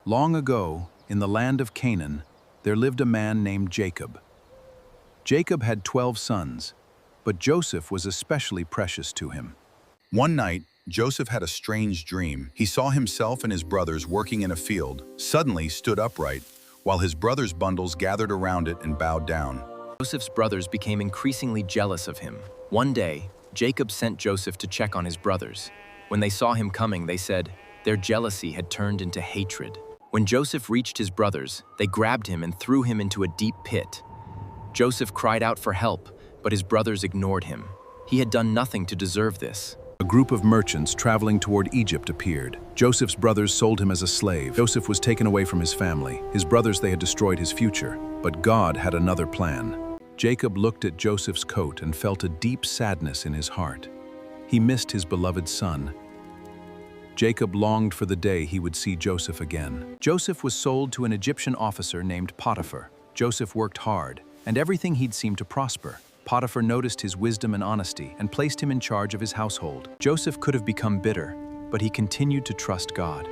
Long ago, in the land of Canaan, there lived a man named Jacob. Jacob had 12 sons, but Joseph was especially precious to him. One night, Joseph had a strange dream. He saw himself and his brothers working in a field, suddenly stood upright, while his brothers' bundles gathered around it and bowed down. Joseph's brothers became increasingly jealous of him. One day, Jacob sent Joseph to check on his brothers. When they saw him coming, they said their jealousy had turned into hatred. When Joseph reached his brothers, they grabbed him and threw him into a deep pit. Joseph cried out for help, but his brothers ignored him. He had done nothing to deserve this. A group of merchants traveling toward Egypt appeared. Joseph's brothers sold him as a slave. Joseph was taken away from his family. His brothers, they had destroyed his future. But God had another plan. Jacob looked at Joseph's coat and felt a deep sadness in his heart. He missed his beloved son. Jacob longed for the day he would see Joseph again. Joseph was sold to an Egyptian officer named Potiphar. Joseph worked hard, and everything he'd seemed to prosper. Potiphar noticed his wisdom and honesty and placed him in charge of his household. Joseph could have become bitter, but he continued to trust God.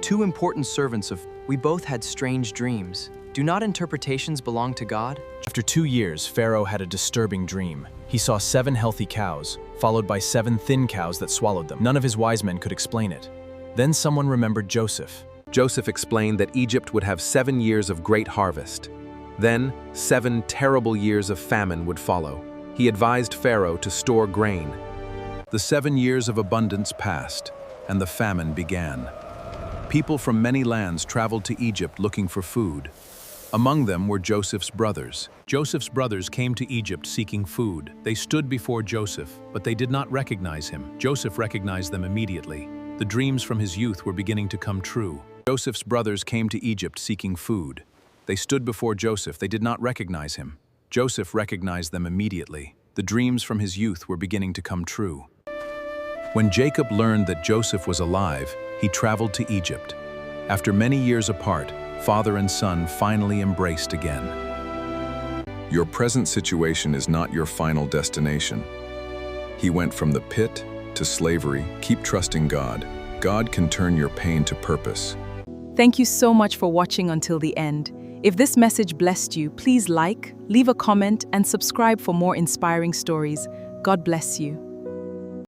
Two important servants of we both had strange dreams. Do not interpretations belong to God? After 2 years, Pharaoh had a disturbing dream. He saw 7 healthy cows, followed by 7 thin cows that swallowed them. None of his wise men could explain it. Then someone remembered Joseph. Joseph explained that Egypt would have 7 years of great harvest. Then, 7 terrible years of famine would follow. He advised Pharaoh to store grain. The 7 years of abundance passed, and the famine began. People from many lands traveled to Egypt looking for food. Among them were Joseph's brothers. Joseph's brothers came to Egypt seeking food. They stood before Joseph, but they did not recognize him. Joseph recognized them immediately. The dreams from his youth were beginning to come true. Joseph's brothers came to Egypt seeking food. They stood before Joseph. They did not recognize him. Joseph recognized them immediately. The dreams from his youth were beginning to come true. When Jacob learned that Joseph was alive, he traveled to Egypt. After many years apart, father and son finally embraced again. Your present situation is not your final destination. He went from the pit to slavery. Keep trusting God. God can turn your pain to purpose. Thank you so much for watching until the end. If this message blessed you, please like, leave a comment, and subscribe for more inspiring stories. God bless you.